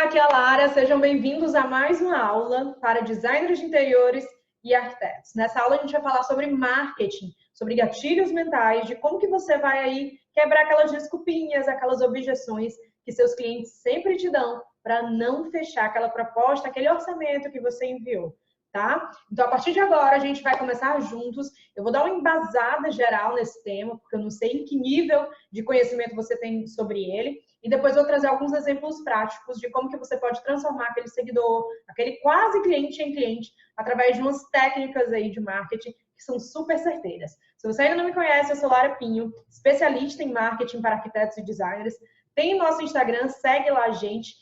aqui é a Lara, sejam bem-vindos a mais uma aula para designers de interiores e arquitetos. Nessa aula a gente vai falar sobre marketing, sobre gatilhos mentais, de como que você vai aí quebrar aquelas desculpinhas, aquelas objeções que seus clientes sempre te dão para não fechar aquela proposta, aquele orçamento que você enviou, tá? Então, a partir de agora, a gente vai começar juntos. Eu vou dar uma embasada geral nesse tema, porque eu não sei em que nível de conhecimento você tem sobre ele. E depois eu vou trazer alguns exemplos práticos de como que você pode transformar aquele seguidor, aquele quase cliente em cliente, através de umas técnicas aí de marketing que são super certeiras. Se você ainda não me conhece, eu sou Lara Pinho, especialista em marketing para arquitetos e designers. Tem nosso Instagram, segue lá a gente,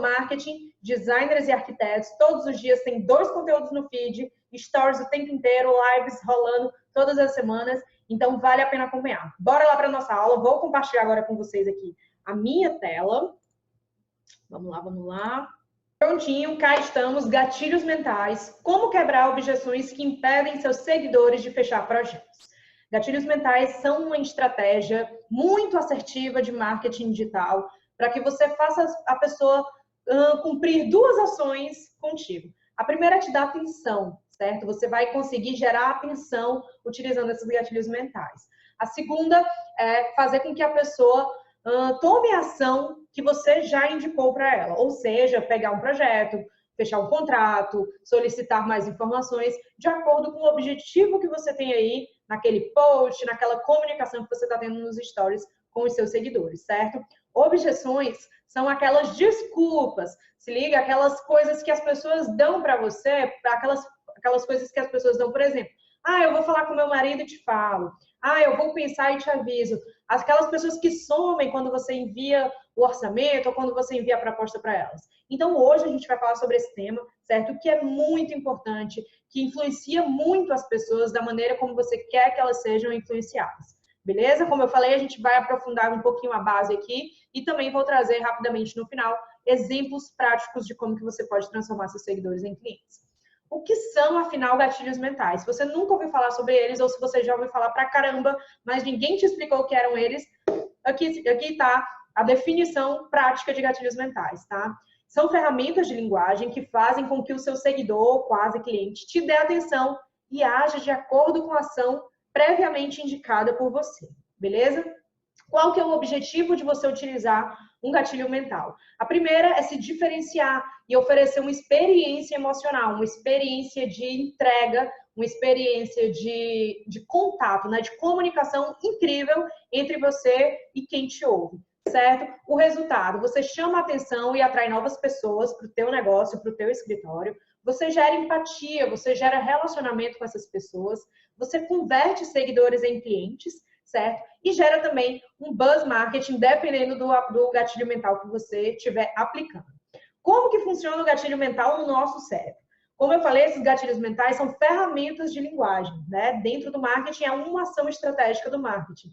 @marketing, designers e arquitetos. Todos os dias tem 2 conteúdos no feed, stories o tempo inteiro, lives rolando todas as semanas. Então, vale a pena acompanhar. Bora lá para a nossa aula. Vou compartilhar agora com vocês aqui a minha tela. Vamos lá, vamos lá. Prontinho, cá estamos. Gatilhos mentais. Como quebrar objeções que impedem seus seguidores de fechar projetos. Gatilhos mentais são uma estratégia muito assertiva de marketing digital para que você faça a pessoa cumprir 2 ações contigo. A primeira é te dar atenção, certo? Você vai conseguir gerar atenção utilizando esses gatilhos mentais. A segunda é fazer com que a pessoa tome a ação que você já indicou para ela. Ou seja, pegar um projeto, fechar um contrato, solicitar mais informações, de acordo com o objetivo que você tem aí naquele post, naquela comunicação que você está tendo nos stories com os seus seguidores, certo? Objeções são aquelas desculpas, se liga, aquelas coisas que as pessoas dão para você, aquelas coisas que as pessoas dão, por exemplo, eu vou falar com meu marido e te falo, eu vou pensar e te aviso. Aquelas pessoas que somem quando você envia o orçamento ou quando você envia a proposta para elas. Então, hoje a gente vai falar sobre esse tema, certo? Que é muito importante, que influencia muito as pessoas da maneira como você quer que elas sejam influenciadas. Beleza? Como eu falei, a gente vai aprofundar um pouquinho a base aqui e também vou trazer rapidamente no final exemplos práticos de como que você pode transformar seus seguidores em clientes. O que são, afinal, gatilhos mentais? Se você nunca ouviu falar sobre eles ou se você já ouviu falar pra caramba, mas ninguém te explicou o que eram eles, aqui tá a definição prática de gatilhos mentais, tá? São ferramentas de linguagem que fazem com que o seu seguidor, quase cliente, te dê atenção e haja de acordo com a ação previamente indicada por você, beleza? Qual que é o objetivo de você utilizar um gatilho mental? A primeira é se diferenciar e oferecer uma experiência emocional, uma experiência de entrega, uma experiência de contato, né, de comunicação incrível entre você e quem te ouve, certo? O resultado, você chama a atenção e atrai novas pessoas para o teu negócio, para o teu escritório, você gera empatia, você gera relacionamento com essas pessoas, você converte seguidores em clientes, certo? E gera também um buzz marketing, dependendo do gatilho mental que você estiver aplicando. Como que funciona o gatilho mental no nosso cérebro? Como eu falei, esses gatilhos mentais são ferramentas de linguagem, né? Dentro do marketing, é uma ação estratégica do marketing.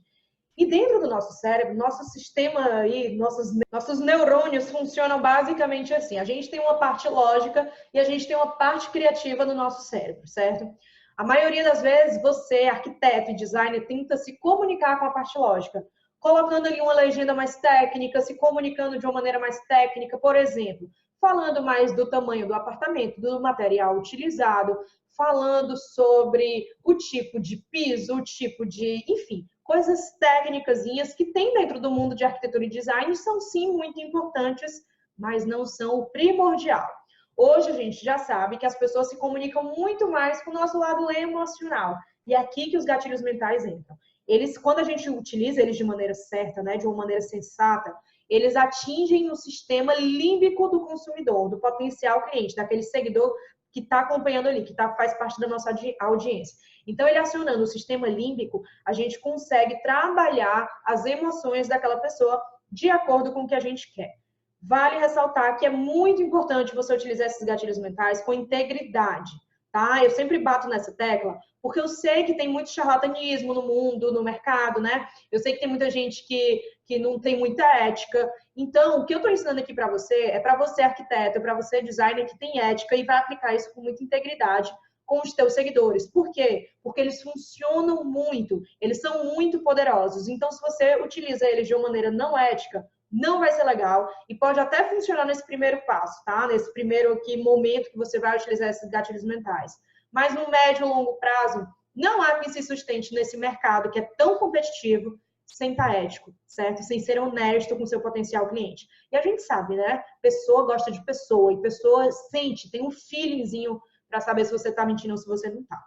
E dentro do nosso cérebro, nosso sistema aí, nossos neurônios funcionam basicamente assim. A gente tem uma parte lógica e a gente tem uma parte criativa no nosso cérebro, certo? A maioria das vezes, você, arquiteto e designer, tenta se comunicar com a parte lógica, colocando ali uma legenda mais técnica, se comunicando de uma maneira mais técnica, por exemplo, falando mais do tamanho do apartamento, do material utilizado, falando sobre o tipo de piso, o tipo de, enfim, coisas técnicasinhas que tem dentro do mundo de arquitetura e design são sim muito importantes, mas não são o primordial. Hoje a gente já sabe que as pessoas se comunicam muito mais com o nosso lado emocional. E é aqui que os gatilhos mentais entram. Eles, quando a gente utiliza eles de maneira certa, né, de uma maneira sensata, eles atingem o sistema límbico do consumidor, do potencial cliente, daquele seguidor que está acompanhando ali, que faz parte da nossa audiência. Então, ele acionando o sistema límbico, a gente consegue trabalhar as emoções daquela pessoa de acordo com o que a gente quer. Vale ressaltar que é muito importante você utilizar esses gatilhos mentais com integridade, tá? Eu sempre bato nessa tecla, porque eu sei que tem muito charlatanismo no mundo, no mercado, né? Eu sei que tem muita gente que não tem muita ética. Então, o que eu estou ensinando aqui para você é para você, arquiteto, é para você, designer, que tem ética e vai aplicar isso com muita integridade com os teus seguidores. Por quê? Porque eles funcionam muito, eles são muito poderosos. Então, se você utiliza eles de uma maneira não ética, não vai ser legal e pode até funcionar nesse primeiro passo, tá? Nesse primeiro aqui, momento que você vai utilizar esses gatilhos mentais. Mas no médio e longo prazo, não há quem se sustente nesse mercado que é tão competitivo sem estar ético, certo? Sem ser honesto com seu potencial cliente. E a gente sabe, né? Pessoa gosta de pessoa e pessoa sente, tem um feelingzinho para saber se você está mentindo ou se você não está.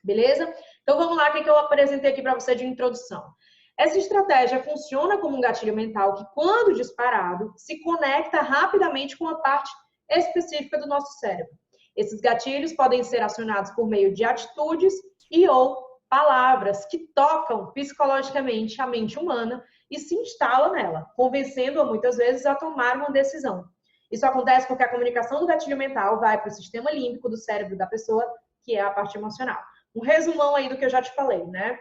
Beleza? Então vamos lá, o que eu apresentei aqui para você de introdução. Essa estratégia funciona como um gatilho mental que, quando disparado, se conecta rapidamente com a parte específica do nosso cérebro. Esses gatilhos podem ser acionados por meio de atitudes e ou palavras que tocam psicologicamente a mente humana e se instalam nela, convencendo-a muitas vezes a tomar uma decisão. Isso acontece porque a comunicação do gatilho mental vai para o sistema límbico do cérebro da pessoa, que é a parte emocional. Um resumão aí do que eu já te falei, né?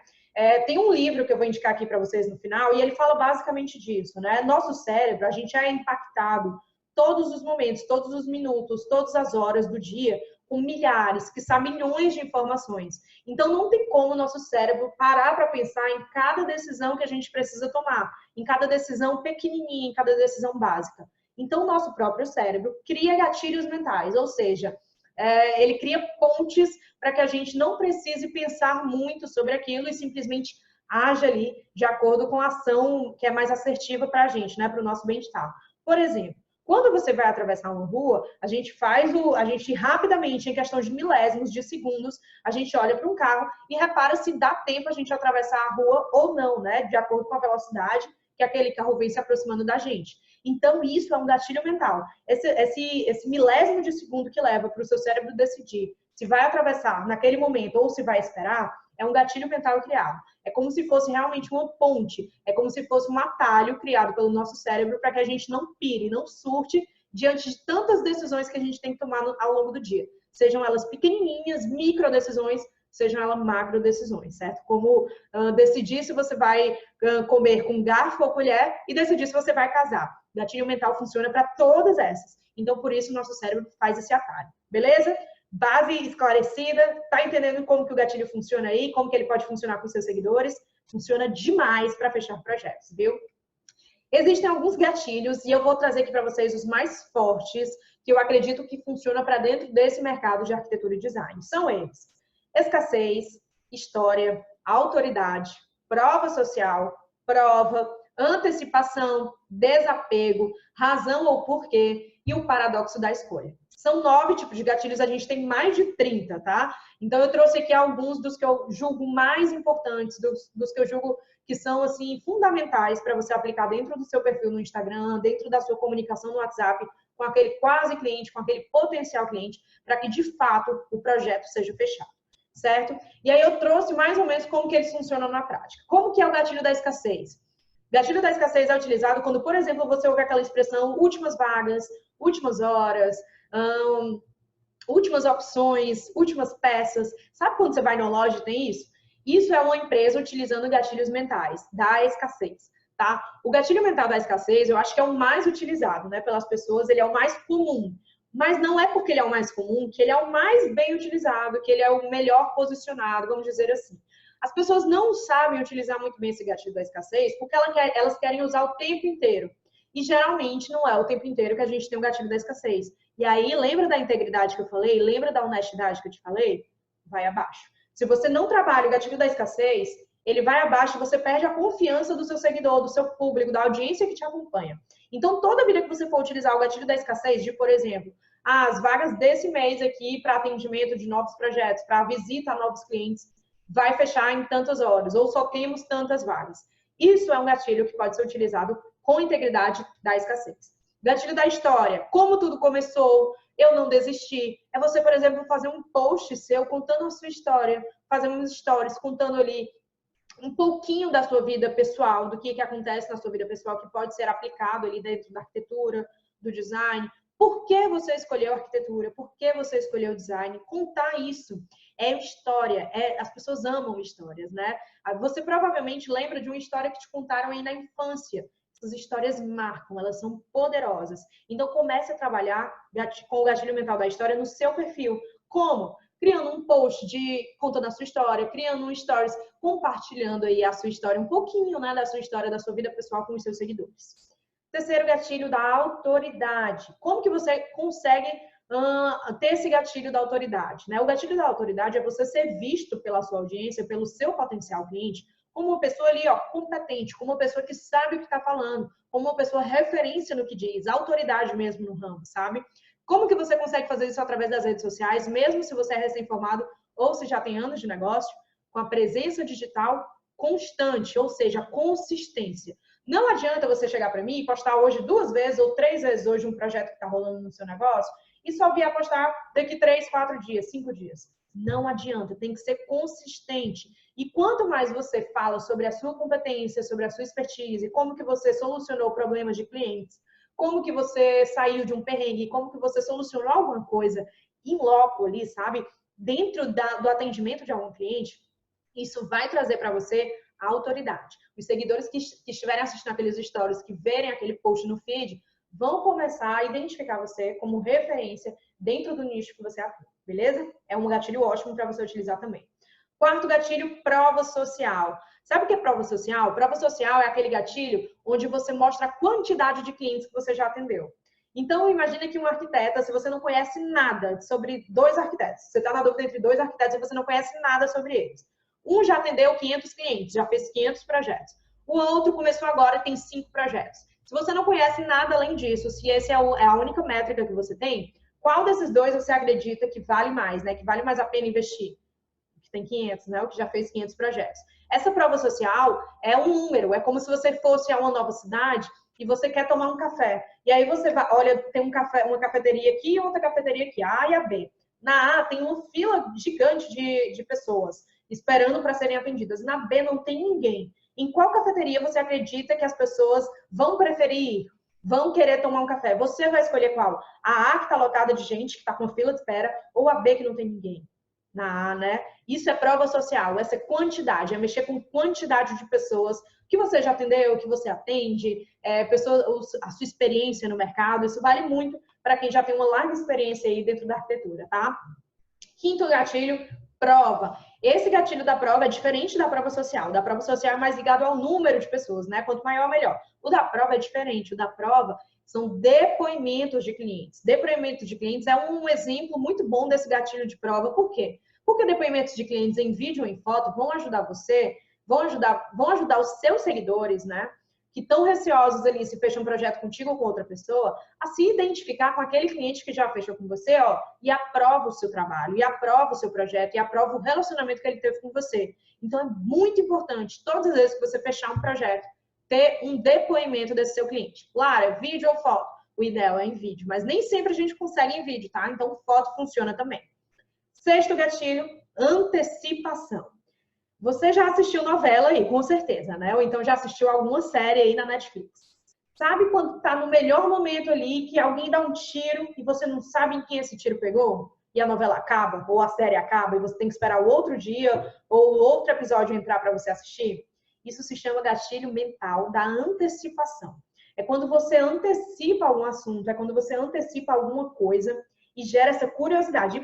Tem um livro que eu vou indicar aqui para vocês no final e ele fala basicamente disso, né? Nosso cérebro, a gente é impactado todos os momentos, todos os minutos, todas as horas do dia com milhares, que são milhões de informações. Então não tem como o nosso cérebro parar para pensar em cada decisão que a gente precisa tomar, em cada decisão pequenininha, em cada decisão básica. Então o nosso próprio cérebro cria gatilhos mentais, ou seja, ele cria pontes para que a gente não precise pensar muito sobre aquilo e simplesmente haja ali de acordo com a ação que é mais assertiva para a gente, né, para o nosso bem-estar. Por exemplo, quando você vai atravessar uma rua, a gente rapidamente, em questão de milésimos de segundos, a gente olha para um carro e repara se dá tempo a gente atravessar a rua ou não, né, de acordo com a velocidade que aquele carro vem se aproximando da gente. Então, isso é um gatilho mental. Esse milésimo de segundo que leva para o seu cérebro decidir se vai atravessar naquele momento ou se vai esperar, é um gatilho mental criado. É como se fosse realmente uma ponte, é como se fosse um atalho criado pelo nosso cérebro para que a gente não pire, não surte diante de tantas decisões que a gente tem que tomar ao longo do dia. Sejam elas pequenininhas, micro decisões, sejam elas macro decisões, certo? Como decidir se você vai comer com garfo ou colher e decidir se você vai casar. Gatilho mental funciona para todas essas. Então, por isso, o nosso cérebro faz esse atalho. Beleza? Base esclarecida, tá entendendo como que o gatilho funciona aí, como que ele pode funcionar com seus seguidores? Funciona demais para fechar projetos, viu? Existem alguns gatilhos e eu vou trazer aqui para vocês os mais fortes que eu acredito que funcionam para dentro desse mercado de arquitetura e design. São eles: escassez, história, autoridade, prova social, prova, antecipação, desapego, razão ou porquê e o paradoxo da escolha. São 9 tipos de gatilhos, a gente tem mais de 30, tá? Então eu trouxe aqui alguns dos que eu julgo mais importantes, dos que eu julgo que são assim fundamentais para você aplicar dentro do seu perfil no Instagram, dentro da sua comunicação no WhatsApp, com aquele quase cliente, com aquele potencial cliente, para que de fato o projeto seja fechado, certo? E aí eu trouxe mais ou menos como que eles funcionam na prática. Como que é o gatilho da escassez? O gatilho da escassez é utilizado quando, por exemplo, você ouve aquela expressão últimas vagas, últimas horas, últimas opções, últimas peças. Sabe quando você vai numa loja e tem isso? Isso é uma empresa utilizando gatilhos mentais da escassez, tá? O gatilho mental da escassez, eu acho que é o mais utilizado, né, pelas pessoas, ele é o mais comum. Mas não é porque ele é o mais comum que ele é o mais bem utilizado, que ele é o melhor posicionado, vamos dizer assim. As pessoas não sabem utilizar muito bem esse gatilho da escassez porque elas querem usar o tempo inteiro. E geralmente não é o tempo inteiro que a gente tem o gatilho da escassez. E aí, lembra da integridade que eu falei? Lembra da honestidade que eu te falei? Vai abaixo. Se você não trabalha o gatilho da escassez, ele vai abaixo e você perde a confiança do seu seguidor, do seu público, da audiência que te acompanha. Então, toda vida que você for utilizar o gatilho da escassez, de, por exemplo, as vagas desse mês aqui para atendimento de novos projetos, para visita a novos clientes, vai fechar em tantas horas, ou só temos tantas vagas. Isso é um gatilho que pode ser utilizado com integridade da escassez. Gatilho da história, como tudo começou, eu não desisti. É você, por exemplo, fazer um post seu contando a sua história, fazer uns stories contando ali um pouquinho da sua vida pessoal, do que acontece na sua vida pessoal, que pode ser aplicado ali dentro da arquitetura, do design. Por que você escolheu a arquitetura? Por que você escolheu o design? Contar isso é história. As pessoas amam histórias, né? Você provavelmente lembra de uma história que te contaram aí na infância. Essas histórias marcam, elas são poderosas. Então, comece a trabalhar com o gatilho mental da história no seu perfil. Como? Criando um post contando a sua história, criando um stories, compartilhando aí a sua história, um pouquinho, né, da sua história, da sua vida pessoal com os seus seguidores. Terceiro gatilho da autoridade. Como que você consegue ter esse gatilho da autoridade, né? O gatilho da autoridade é você ser visto pela sua audiência, pelo seu potencial cliente, como uma pessoa ali, ó, competente, como uma pessoa que sabe o que está falando, como uma pessoa referência no que diz, autoridade mesmo no ramo, sabe? Como que você consegue fazer isso através das redes sociais, mesmo se você é recém-formado ou se já tem anos de negócio, com a presença digital constante, ou seja, consistência. Não adianta você chegar para mim e postar hoje 2 vezes ou 3 vezes hoje um projeto que está rolando no seu negócio e só vier postar daqui 3, 4 dias, 5 dias. Não adianta, tem que ser consistente. E quanto mais você fala sobre a sua competência, sobre a sua expertise, como que você solucionou problemas de clientes, como que você saiu de um perrengue, como que você solucionou alguma coisa em loco ali, sabe? Dentro do atendimento de algum cliente, isso vai trazer para você a autoridade. Os seguidores que estiverem assistindo aqueles stories, que verem aquele post no feed, vão começar a identificar você como referência dentro do nicho que você atua, beleza? É um gatilho ótimo para você utilizar também. Quarto gatilho, prova social. Sabe o que é prova social? Prova social é aquele gatilho onde você mostra a quantidade de clientes que você já atendeu. Então, imagine que um arquiteto, se você não conhece nada sobre 2 arquitetos, você está na dúvida entre 2 arquitetos e você não conhece nada sobre eles. Um já atendeu 500 clientes, já fez 500 projetos. O outro começou agora e tem 5 projetos. Se você não conhece nada além disso, se essa é a única métrica que você tem, qual desses 2 você acredita que vale mais, né? Que vale mais a pena investir? O que tem 500, né? O que já fez 500 projetos. Essa prova social é um número, é como se você fosse a uma nova cidade e você quer tomar um café. E aí você vai, olha, tem uma cafeteria aqui e outra cafeteria aqui, a A e a B. Na A tem uma fila gigante de pessoas esperando para serem atendidas. Na B não tem ninguém. Em qual cafeteria você acredita que as pessoas vão preferir ir? Vão querer tomar um café? Você vai escolher qual? A A que está lotada de gente, que está com fila de espera, ou a B que não tem ninguém? Na A, né? Isso é prova social, essa é quantidade, é mexer com quantidade de pessoas que você já atendeu, que você atende, a sua experiência no mercado, isso vale muito para quem já tem uma larga experiência aí dentro da arquitetura, tá? Quinto gatilho, prova. Esse gatilho da prova é diferente da prova social. O da prova social é mais ligado ao número de pessoas, né? Quanto maior, melhor. O da prova é diferente. O da prova são depoimentos de clientes. Depoimentos de clientes é um exemplo muito bom desse gatilho de prova. Por quê? Porque depoimentos de clientes em vídeo ou em foto vão ajudar você, vão ajudar os seus seguidores, né? Que estão receosos ali se fecham um projeto contigo ou com outra pessoa, a se identificar com aquele cliente que já fechou com você, ó, e aprova o seu trabalho, e aprova o seu projeto, e aprova o relacionamento que ele teve com você. Então é muito importante, todas as vezes que você fechar um projeto, ter um depoimento desse seu cliente. Claro, é vídeo ou foto. O ideal é em vídeo, mas nem sempre a gente consegue em vídeo, tá? Então foto funciona também. Sexto gatilho, antecipação. Você já assistiu novela aí, com certeza, né? Ou então já assistiu alguma série aí na Netflix. Sabe quando tá no melhor momento ali, que alguém dá um tiro e você não sabe em quem esse tiro pegou? E a novela acaba, ou a série acaba, e você tem que esperar o outro dia, ou outro episódio entrar para você assistir? Isso se chama gatilho mental da antecipação. É quando você antecipa algum assunto, é quando você antecipa alguma coisa e gera essa curiosidade,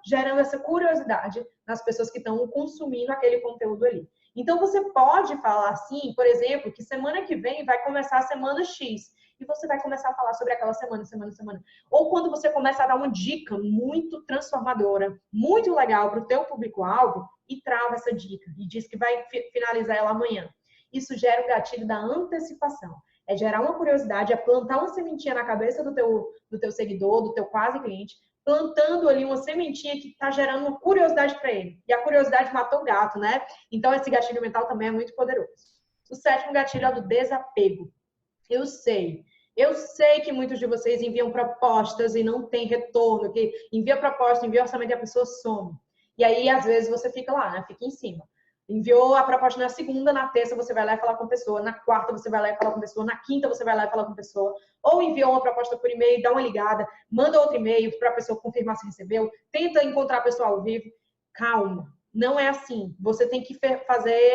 gerando essa curiosidade nas pessoas que estão consumindo aquele conteúdo ali. Então, você pode falar assim, por exemplo, que semana que vem vai começar a semana X. E você vai começar a falar sobre aquela semana. Ou quando você começa a dar uma dica muito transformadora, muito legal para o teu público-alvo e trava essa dica e diz que vai finalizar ela amanhã. Isso gera o gatilho da antecipação. É gerar uma curiosidade, é plantar uma sementinha na cabeça do teu seguidor, do teu quase cliente, plantando ali uma sementinha que está gerando uma curiosidade para ele. E a curiosidade matou o gato, né? Então, esse gatilho mental também é muito poderoso. O sétimo gatilho é o do desapego. Eu sei que muitos de vocês enviam propostas e não tem retorno, que envia proposta, envia orçamento e a pessoa some. E aí, às vezes, você fica lá, né? Fica em cima. Enviou a proposta na segunda, na terça você vai lá e falar com a pessoa, na quarta você vai lá e falar com a pessoa, na quinta você vai lá e falar com a pessoa, ou enviou uma proposta por e-mail, dá uma ligada, manda outro e-mail para a pessoa confirmar se recebeu, tenta encontrar a pessoa ao vivo. Calma, não é assim. Você tem que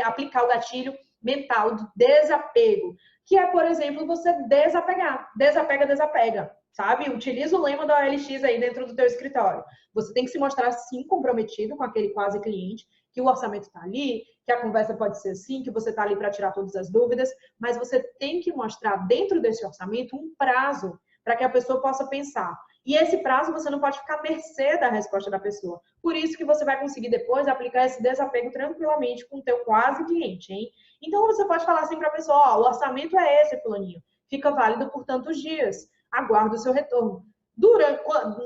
aplicar o gatilho mental do desapego, que é, por exemplo, você desapegar. Desapega, sabe? Utiliza o lema da OLX aí dentro do teu escritório. Você tem que se mostrar, sim, comprometido com aquele quase cliente, que o orçamento está ali, que a conversa pode ser assim, que você está ali para tirar todas as dúvidas, mas você tem que mostrar dentro desse orçamento um prazo para que a pessoa possa pensar. E esse prazo você não pode ficar à mercê da resposta da pessoa. Por isso que você vai conseguir depois aplicar esse desapego tranquilamente com o teu quase cliente, hein? Então você pode falar assim para a pessoa, ó, o orçamento é esse, fulaninho, fica válido por tantos dias, aguarda o seu retorno.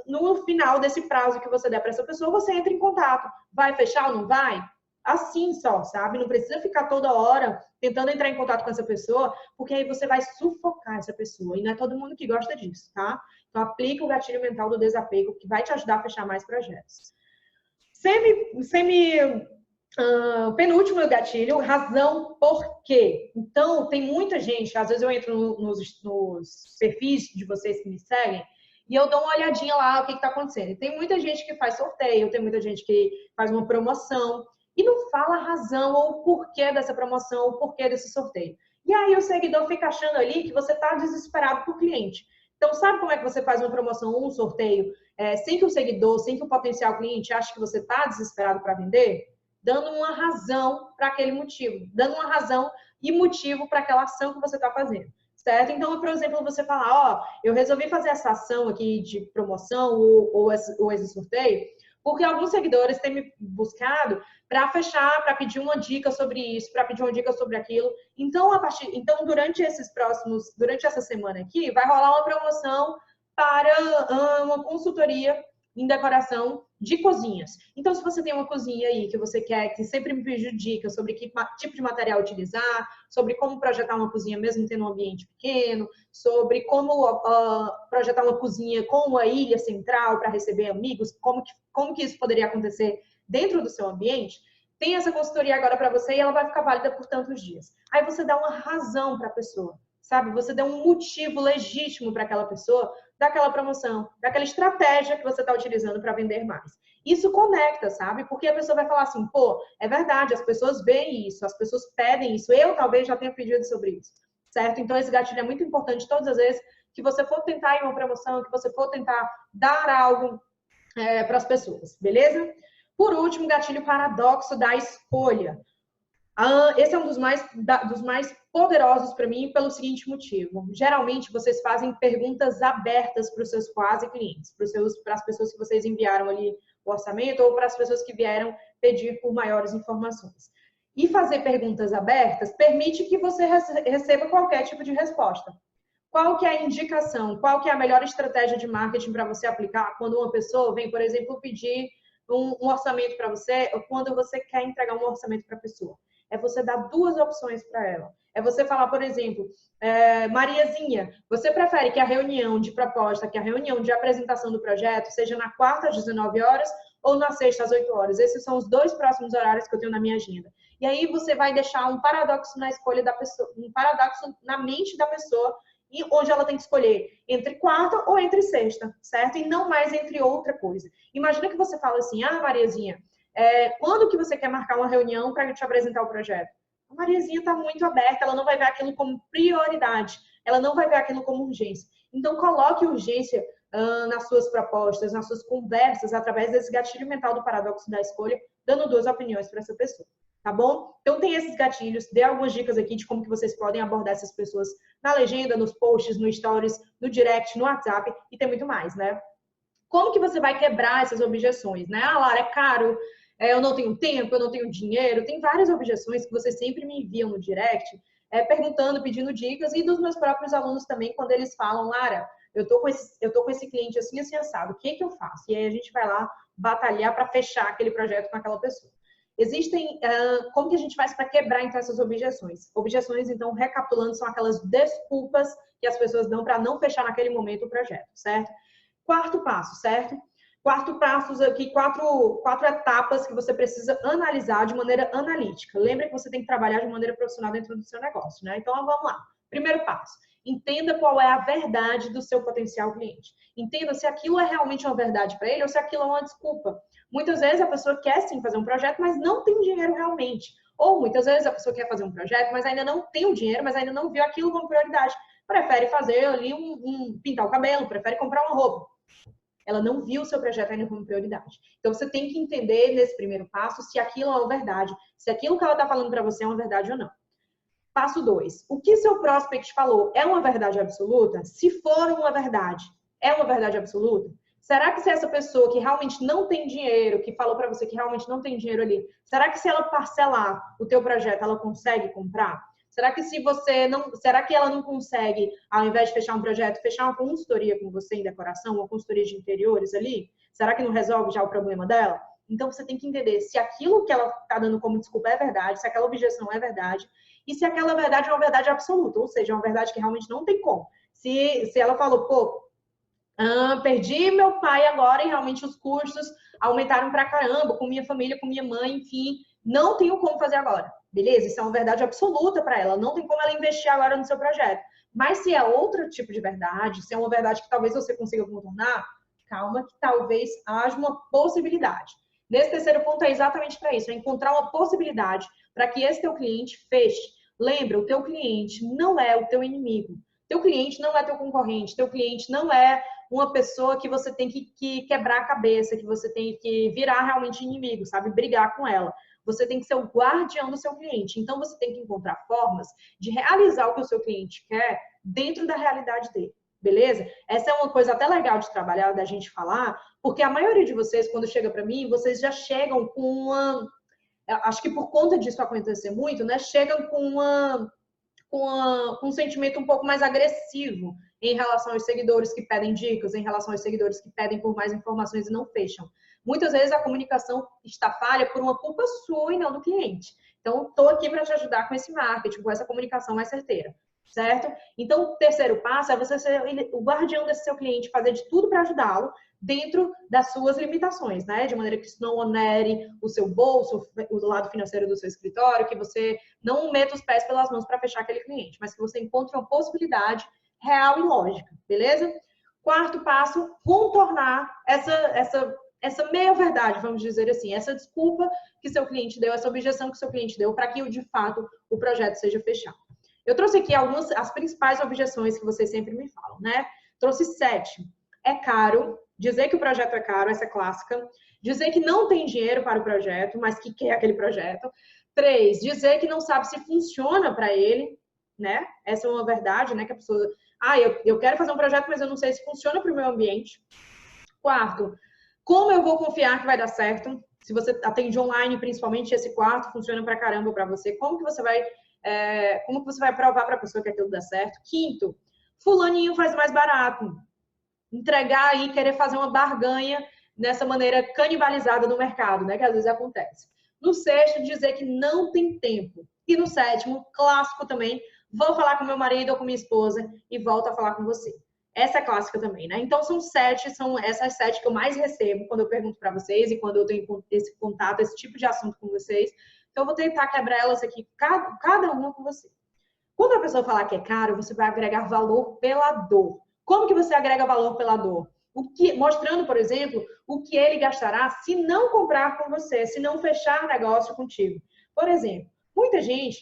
No final desse prazo que você der para essa pessoa, você entra em contato. Vai fechar ou não vai? Assim só, sabe? Não precisa ficar toda hora tentando entrar em contato com essa pessoa, porque aí você vai sufocar essa pessoa. E não é todo mundo que gosta disso, tá? Então, aplica o gatilho mental do desapego, que vai te ajudar a fechar mais projetos. Penúltimo gatilho, razão por quê. Então, tem muita gente, às vezes eu entro nos perfis de vocês que me seguem, e eu dou uma olhadinha lá, o que está acontecendo. E tem muita gente que faz sorteio, tem muita gente que faz uma promoção, e não fala a razão ou o porquê dessa promoção, ou o porquê desse sorteio. E aí o seguidor fica achando ali que você está desesperado por cliente. Então, sabe como é que você faz uma promoção ou um sorteio sem que o seguidor, sem que o potencial cliente ache que você está desesperado para vender? Dando uma razão para aquele motivo, dando uma razão e motivo para aquela ação que você está fazendo, certo? Então, por exemplo, você falar, ó, eu resolvi fazer essa ação aqui de promoção ou esse sorteio, porque alguns seguidores têm me buscado para fechar, para pedir uma dica sobre isso, para pedir uma dica sobre aquilo. Então, durante essa semana aqui, vai rolar uma promoção para uma consultoria em decoração de cozinhas. Então, se você tem uma cozinha aí que você quer, que sempre me pediu dicas sobre que tipo de material utilizar, sobre como projetar uma cozinha mesmo tendo um ambiente pequeno, sobre como projetar uma cozinha com uma ilha central para receber amigos, como que isso poderia acontecer dentro do seu ambiente, tem essa consultoria agora para você e ela vai ficar válida por tantos dias. Aí você dá uma razão para a pessoa, sabe? Você dá um motivo legítimo para aquela pessoa daquela promoção, daquela estratégia que você está utilizando para vender mais. Isso conecta, sabe? Porque a pessoa vai falar assim, pô, é verdade, as pessoas veem isso, as pessoas pedem isso, eu talvez já tenha pedido sobre isso, certo? Então esse gatilho é muito importante todas as vezes que você for tentar ir uma promoção, que você for tentar dar algo para as pessoas, beleza? Por último, gatilho paradoxo da escolha. Esse é um dos mais poderosos para mim pelo seguinte motivo. Geralmente, vocês fazem perguntas abertas para os seus quase clientes, para as pessoas que vocês enviaram ali o orçamento ou para as pessoas que vieram pedir por maiores informações. E fazer perguntas abertas permite que você receba qualquer tipo de resposta. Qual que é a indicação? Qual que é a melhor estratégia de marketing para você aplicar quando uma pessoa vem, por exemplo, pedir um orçamento para você ou quando você quer entregar um orçamento para a pessoa? É você dar duas opções para ela. É você falar, por exemplo, Mariazinha, você prefere que a reunião de proposta, que a reunião de apresentação do projeto seja na quarta às 19 horas ou na sexta às 8 horas? Esses são os dois próximos horários que eu tenho na minha agenda. E aí você vai deixar um paradoxo na escolha da pessoa, um paradoxo na mente da pessoa, onde ela tem que escolher entre quarta ou entre sexta, certo? E não mais entre outra coisa. Imagina que você fala assim, Mariazinha, quando que você quer marcar uma reunião para te apresentar o projeto? A Mariazinha está muito aberta, ela não vai ver aquilo como prioridade, ela não vai ver aquilo como urgência. Então, coloque urgência nas suas propostas, nas suas conversas, através desse gatilho mental do paradoxo da escolha, dando duas opiniões para essa pessoa. Tá bom? Então tem esses gatilhos, dei algumas dicas aqui de como que vocês podem abordar essas pessoas na legenda, nos posts, no stories, no direct, no WhatsApp e tem muito mais, né? Como que você vai quebrar essas objeções, né? Lara, é caro, eu não tenho tempo, eu não tenho dinheiro. Tem várias objeções que vocês sempre me enviam no direct, perguntando, pedindo dicas, e dos meus próprios alunos também, quando eles falam, Lara, eu tô com esse cliente assim, assim, assado, o que que eu faço? E aí a gente vai lá batalhar para fechar aquele projeto com aquela pessoa. Como que a gente faz para quebrar, então, essas objeções? Objeções, então, recapitulando, são aquelas desculpas que as pessoas dão para não fechar naquele momento o projeto, certo? Quarto passo, certo? Quarto passo aqui, quatro etapas que você precisa analisar de maneira analítica. Lembra que você tem que trabalhar de maneira profissional dentro do seu negócio, né? Então, vamos lá. Primeiro passo. Entenda qual é a verdade do seu potencial cliente. Entenda se aquilo é realmente uma verdade para ele ou se aquilo é uma desculpa. Muitas vezes a pessoa quer sim fazer um projeto, mas não tem dinheiro realmente. Ou muitas vezes a pessoa quer fazer um projeto, mas ainda não tem o dinheiro, mas ainda não viu aquilo como prioridade. Prefere fazer ali pintar o cabelo, prefere comprar uma roupa. Ela não viu o seu projeto ainda como prioridade. Então, você tem que entender nesse primeiro passo se aquilo é uma verdade, se aquilo que ela está falando para você é uma verdade ou não. Passo 2. O que seu prospect falou é uma verdade absoluta? Se for uma verdade, é uma verdade absoluta? Será que se essa pessoa que realmente não tem dinheiro, que falou para você que realmente não tem dinheiro ali, será que se ela parcelar o teu projeto, ela consegue comprar? Será que se você não, será que ela não consegue, ao invés de fechar um projeto, fechar uma consultoria com você em decoração, uma consultoria de interiores ali? Será que não resolve já o problema dela? Então você tem que entender se aquilo que ela está dando como desculpa é verdade, se aquela objeção é verdade, e se aquela verdade é uma verdade absoluta, ou seja, é uma verdade que realmente não tem como. Se ela falou, pô, perdi meu pai agora e realmente os custos aumentaram pra caramba, com minha família, com minha mãe, enfim, não tenho como fazer agora. Beleza? Isso é uma verdade absoluta para ela, não tem como ela investir agora no seu projeto. Mas se é outro tipo de verdade, se é uma verdade que talvez você consiga contornar, calma que talvez haja uma possibilidade. Nesse terceiro ponto é exatamente para isso, é encontrar uma possibilidade para que esse teu cliente feche. Lembra, o teu cliente não é o teu inimigo. Teu cliente não é teu concorrente, teu cliente não é uma pessoa que você tem que quebrar a cabeça, que você tem que virar realmente inimigo, sabe? Brigar com ela. Você tem que ser o guardião do seu cliente. Então, você tem que encontrar formas de realizar o que o seu cliente quer dentro da realidade dele. Beleza? Essa é uma coisa até legal de trabalhar, da gente falar, porque a maioria de vocês, quando chega para mim, vocês já chegam com uma... Acho que por conta disso acontecer muito, né? Chegam com um sentimento um pouco mais agressivo em relação aos seguidores que pedem dicas, em relação aos seguidores que pedem por mais informações e não fecham. Muitas vezes a comunicação está falha por uma culpa sua e não do cliente. Então, estou aqui para te ajudar com esse marketing, com essa comunicação mais certeira, certo? Então, o terceiro passo é você ser o guardião desse seu cliente, fazer de tudo para ajudá-lo dentro das suas limitações, né? De maneira que isso não onere o seu bolso, o lado financeiro do seu escritório, que você não meta os pés pelas mãos para fechar aquele cliente, mas que você encontre uma possibilidade real e lógica, beleza? Quarto passo, contornar essa meia-verdade, vamos dizer assim, essa desculpa que seu cliente deu, essa objeção que seu cliente deu, para que, de fato, o projeto seja fechado. Eu trouxe aqui as principais objeções que vocês sempre me falam, né? Trouxe 7. É caro. Dizer que o projeto é caro, essa é clássica. Dizer que não tem dinheiro para o projeto, mas que quer aquele projeto. 3, dizer que não sabe se funciona para ele, né? Essa é uma verdade, né? Que a pessoa... eu quero fazer um projeto, mas eu não sei se funciona para o meu ambiente. 4, como eu vou confiar que vai dar certo? Se você atende online, principalmente, esse quarto funciona para caramba para você. Como que você vai provar para a pessoa que aquilo dá certo? 5, fulaninho faz mais barato. Entregar e querer fazer uma barganha dessa maneira canibalizada no mercado, né? Que às vezes acontece. No 6, dizer que não tem tempo. E no 7, clássico também, vou falar com meu marido ou com minha esposa e volto a falar com você. Essa é clássica também, né? Então são essas 7 que eu mais recebo quando eu pergunto para vocês e quando eu tenho esse contato, esse tipo de assunto com vocês. Então eu vou tentar quebrar elas aqui, cada uma com você. Quando a pessoa falar que é caro, você vai agregar valor pela dor. Como que você agrega valor pela dor? Mostrando, por exemplo, o que ele gastará se não comprar com você, se não fechar negócio contigo. Por exemplo, muita gente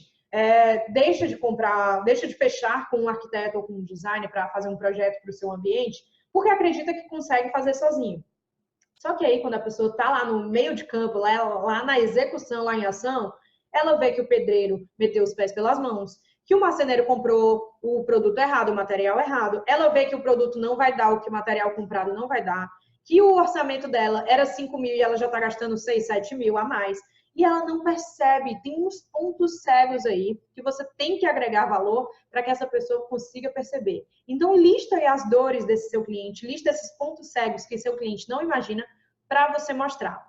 deixa de fechar com um arquiteto ou com um designer para fazer um projeto para o seu ambiente, porque acredita que consegue fazer sozinho. Só que aí, quando a pessoa está lá no meio de campo, lá na execução, lá em ação, ela vê que o pedreiro meteu os pés pelas mãos, que o marceneiro comprou o produto errado, o material errado, ela vê que o produto não vai dar o que o material comprado não vai dar, que o orçamento dela era 5 mil e ela já está gastando 6, 7 mil a mais, e ela não percebe, tem uns pontos cegos aí que você tem que agregar valor para que essa pessoa consiga perceber. Então, lista aí as dores desse seu cliente, lista esses pontos cegos que seu cliente não imagina para você mostrar.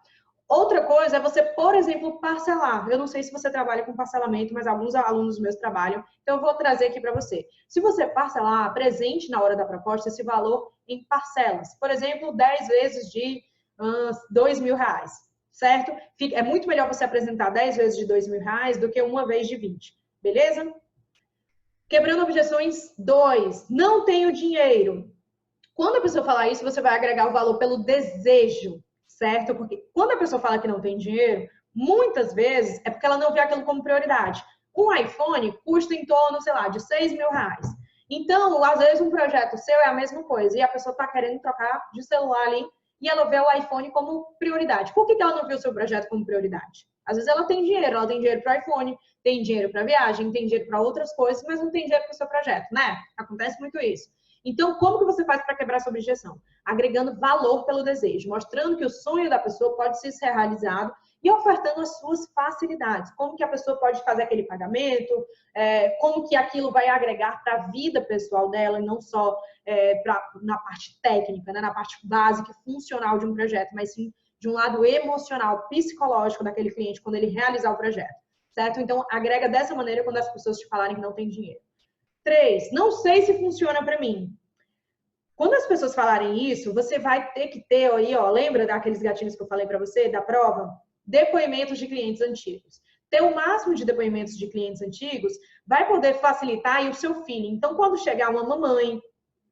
Outra coisa é você, por exemplo, parcelar. Eu não sei se você trabalha com parcelamento, mas alguns alunos meus trabalham, então eu vou trazer aqui para você. Se você parcelar, apresente na hora da proposta esse valor em parcelas. Por exemplo, 10 vezes de R$2.000, certo? É muito melhor você apresentar 10 vezes de R$2.000 do que uma vez de 20, beleza? Quebrando objeções, 2. Não tenho dinheiro. Quando a pessoa falar isso, você vai agregar o valor pelo desejo, certo? Porque quando a pessoa fala que não tem dinheiro, muitas vezes é porque ela não vê aquilo como prioridade. Um iPhone custa em torno, sei lá, de R$6.000. Então, às vezes um projeto seu é a mesma coisa e a pessoa está querendo trocar de celular ali e ela vê o iPhone como prioridade. Por que ela não viu o seu projeto como prioridade? Às vezes ela tem dinheiro para o iPhone, tem dinheiro para viagem, tem dinheiro para outras coisas, mas não tem dinheiro para o seu projeto, né? Acontece muito isso. Então, como que você faz para quebrar essa objeção? Agregando valor pelo desejo, mostrando que o sonho da pessoa pode ser realizado e ofertando as suas facilidades. Como que a pessoa pode fazer aquele pagamento, como que aquilo vai agregar para a vida pessoal dela, e não só na parte técnica, né, na parte básica e funcional de um projeto, mas sim de um lado emocional, psicológico daquele cliente quando ele realizar o projeto, certo? Então, agrega dessa maneira quando as pessoas te falarem que não tem dinheiro. 3, não sei se funciona para mim. Quando as pessoas falarem isso, você vai ter que ter aí, ó, lembra daqueles gatilhos que eu falei para você, da prova? Depoimentos de clientes antigos. Ter o máximo de depoimentos de clientes antigos vai poder facilitar aí o seu feeling. Então, quando chegar uma mamãe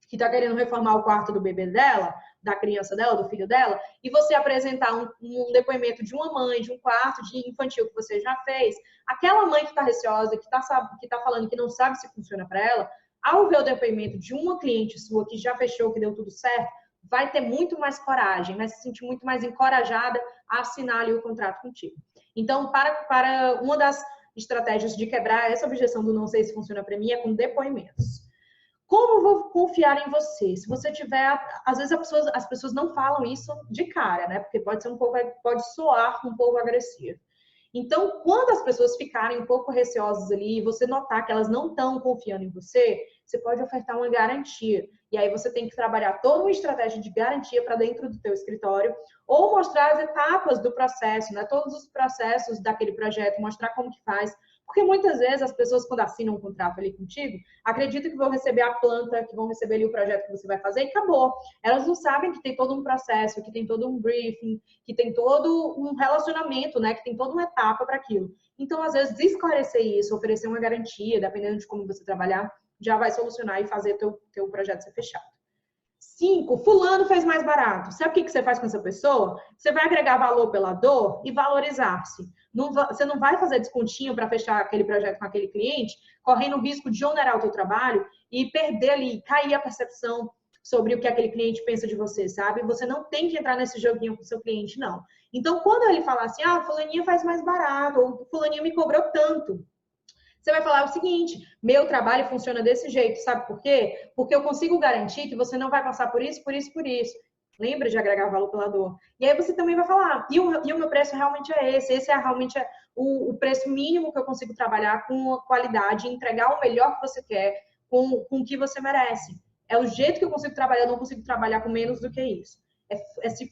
que está querendo reformar o quarto do bebê dela, da criança dela, do filho dela, e você apresentar um depoimento de uma mãe, de um quarto de infantil que você já fez, aquela mãe que está receosa, que tá falando que não sabe se funciona para ela, ao ver o depoimento de uma cliente sua que já fechou, que deu tudo certo, vai ter muito mais coragem, vai se sentir muito mais encorajada a assinar ali o contrato contigo. Então, para uma das estratégias de quebrar essa objeção do não sei se funciona para mim é com depoimentos. Como eu vou confiar em você? Se você tiver, às vezes as pessoas não falam isso de cara, né? Porque pode soar um pouco agressivo. Então, quando as pessoas ficarem um pouco receosas ali e você notar que elas não estão confiando em você, você pode ofertar uma garantia. E aí você tem que trabalhar toda uma estratégia de garantia para dentro do teu escritório ou mostrar as etapas do processo, né? Todos os processos daquele projeto, mostrar como que faz. Porque muitas vezes as pessoas, quando assinam um contrato ali contigo, acreditam que vão receber a planta, que vão receber ali o projeto que você vai fazer e acabou. Elas não sabem que tem todo um processo, que tem todo um briefing, que tem todo um relacionamento, né? Que tem toda uma etapa para aquilo. Então, às vezes, esclarecer isso, oferecer uma garantia, dependendo de como você trabalhar, já vai solucionar e fazer teu projeto ser fechado. 5, fulano fez mais barato. Sabe o que você faz com essa pessoa? Você vai agregar valor pela dor e valorizar-se. Você não vai fazer descontinho para fechar aquele projeto com aquele cliente, correndo o risco de onerar o teu trabalho e perder ali, cair a percepção sobre o que aquele cliente pensa de você, sabe? Você não tem que entrar nesse joguinho com o seu cliente, não. Então, quando ele falar assim, fulaninha faz mais barato, ou fulaninha me cobrou tanto, você vai falar o seguinte, meu trabalho funciona desse jeito, sabe por quê? Porque eu consigo garantir que você não vai passar por isso, por isso, por isso. Lembra de agregar valor pela dor. E aí você também vai falar, e o meu preço realmente é esse é realmente o preço mínimo que eu consigo trabalhar com a qualidade, entregar o melhor que você quer, com o que você merece. É o jeito que eu consigo trabalhar, eu não consigo trabalhar com menos do que isso. É se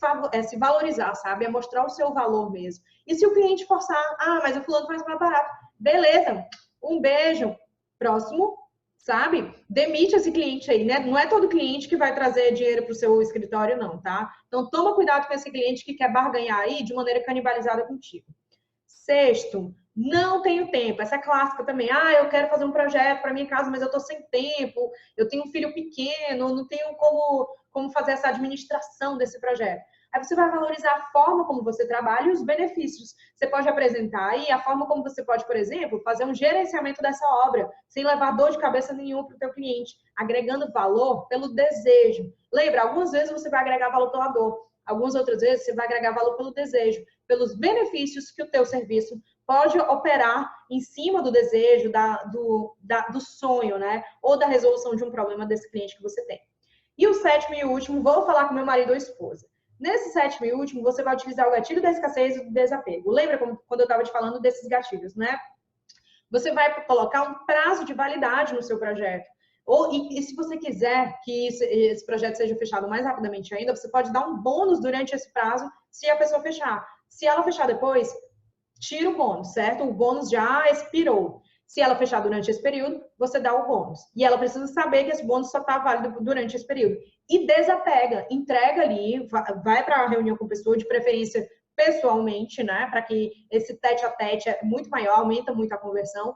valorizar, sabe? É mostrar o seu valor mesmo. E se o cliente forçar, mas o fulano faz mais barato, beleza, um beijo, próximo, sabe? Demite esse cliente aí, né? Não é todo cliente que vai trazer dinheiro para o seu escritório, não, tá? Então, toma cuidado com esse cliente que quer barganhar aí de maneira canibalizada contigo. 6º, não tenho tempo. Essa é clássica também. Eu quero fazer um projeto para minha casa, mas eu tô sem tempo. Eu tenho um filho pequeno, não tenho como fazer essa administração desse projeto. Aí você vai valorizar a forma como você trabalha e os benefícios. Você pode apresentar aí a forma como você pode, por exemplo, fazer um gerenciamento dessa obra, sem levar dor de cabeça nenhuma para o teu cliente, agregando valor pelo desejo. Lembra, algumas vezes você vai agregar valor pela dor, algumas outras vezes você vai agregar valor pelo desejo, pelos benefícios que o teu serviço pode operar em cima do desejo, do sonho, né? Ou da resolução de um problema desse cliente que você tem. E o 7º e último, vou falar com meu marido ou esposa. Nesse 7º e último, você vai utilizar o gatilho da escassez e do desapego. Lembra quando eu estava te falando desses gatilhos, né? Você vai colocar um prazo de validade no seu projeto. E se você quiser que esse projeto seja fechado mais rapidamente ainda, você pode dar um bônus durante esse prazo se a pessoa fechar. Se ela fechar depois, tira o bônus, certo? O bônus já expirou. Se ela fechar durante esse período, você dá o bônus. E ela precisa saber que esse bônus só está válido durante esse período. E desapega, entrega ali, vai para a reunião com a pessoa, de preferência pessoalmente, né? Para que esse tete a tete é muito maior, aumenta muito a conversão.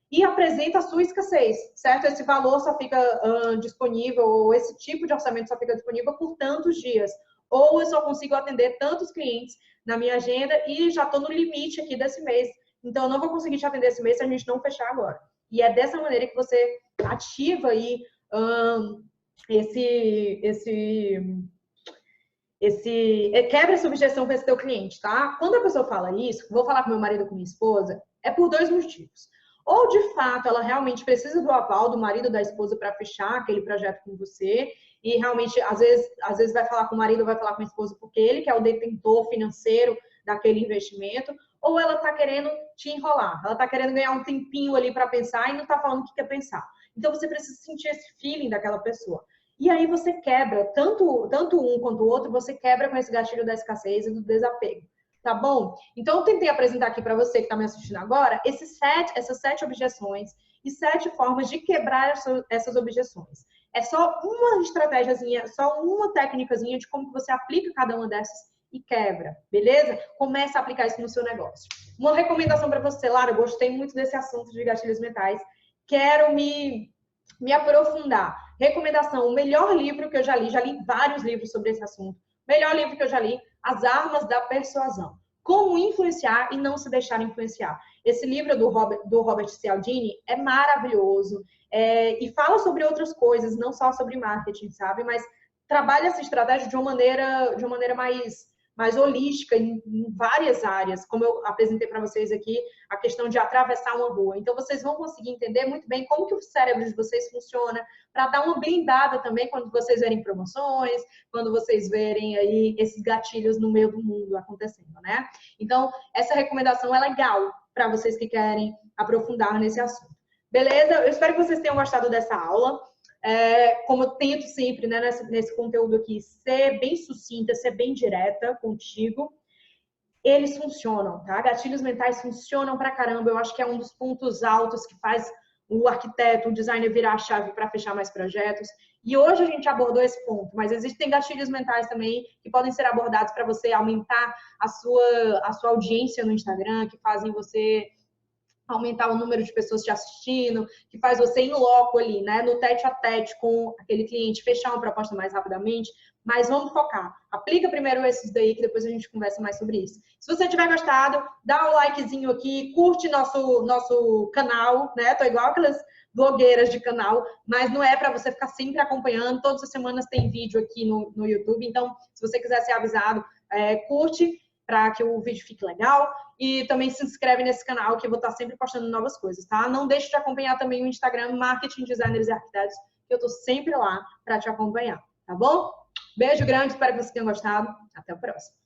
E apresenta a sua escassez, certo? Esse valor só fica disponível, ou esse tipo de orçamento só fica disponível por tantos dias. Ou eu só consigo atender tantos clientes na minha agenda e já estou no limite aqui desse mês. Então, eu não vou conseguir te atender esse mês se a gente não fechar agora. E é dessa maneira que você ativa aí quebra essa objeção com esse teu cliente, tá? Quando a pessoa fala isso, vou falar com meu marido ou com minha esposa, é por 2 motivos. Ou, de fato, ela realmente precisa do aval do marido ou da esposa para fechar aquele projeto com você, e realmente, às vezes vai falar com o marido ou vai falar com a esposa porque ele que é o detentor financeiro daquele investimento, ou ela está querendo te enrolar, ela está querendo ganhar um tempinho ali para pensar e não está falando o que quer pensar. Então, você precisa sentir esse feeling daquela pessoa. E aí você quebra, tanto um quanto o outro, você quebra com esse gatilho da escassez e do desapego. Tá bom? Então, eu tentei apresentar aqui para você que está me assistindo agora essas 7 objeções e 7 formas de quebrar essas objeções. É só uma estratégiazinha, só uma técnicazinha de como você aplica cada uma dessas e quebra, beleza? Começa a aplicar isso no seu negócio. Uma recomendação para você, Lara, eu gostei muito desse assunto de gatilhos mentais. Quero me aprofundar. Recomendação, o melhor livro que eu já li vários livros sobre esse assunto. Melhor livro que eu já li, As Armas da Persuasão. Como influenciar e não se deixar influenciar. Esse livro do Robert Cialdini é maravilhoso e fala sobre outras coisas, não só sobre marketing, sabe? Mas trabalha essa estratégia de uma maneira mais holística em várias áreas, como eu apresentei para vocês aqui, a questão de atravessar uma rua. Então, vocês vão conseguir entender muito bem como que o cérebro de vocês funciona, para dar uma blindada também quando vocês verem promoções, quando vocês verem aí esses gatilhos no meio do mundo acontecendo, né? Então, essa recomendação é legal para vocês que querem aprofundar nesse assunto. Beleza? Eu espero que vocês tenham gostado dessa aula. Como eu tento sempre, né, nesse conteúdo aqui, ser bem sucinta, ser bem direta contigo, eles funcionam, tá? Gatilhos mentais funcionam pra caramba. Eu acho que é um dos pontos altos que faz o arquiteto, o designer virar a chave para fechar mais projetos. E hoje a gente abordou esse ponto, mas existem gatilhos mentais também que podem ser abordados para você aumentar a sua audiência no Instagram, que fazem você aumentar o número de pessoas te assistindo, que faz você em loco ali, né, no tete a tete com aquele cliente, fechar uma proposta mais rapidamente, mas vamos focar. Aplica primeiro esses daí, que depois a gente conversa mais sobre isso. Se você tiver gostado, dá um likezinho aqui, curte nosso canal, né, tô igual aquelas blogueiras de canal, mas não é para você ficar sempre acompanhando, todas as semanas tem vídeo aqui no YouTube, então, se você quiser ser avisado, curte, para que o vídeo fique legal. E também se inscreve nesse canal, que eu vou estar sempre postando novas coisas, tá? Não deixe de acompanhar também o Instagram Marketing Designers e Arquitetos, que eu tô sempre lá para te acompanhar, tá bom? Beijo grande, espero que você tenha gostado. Até o próximo.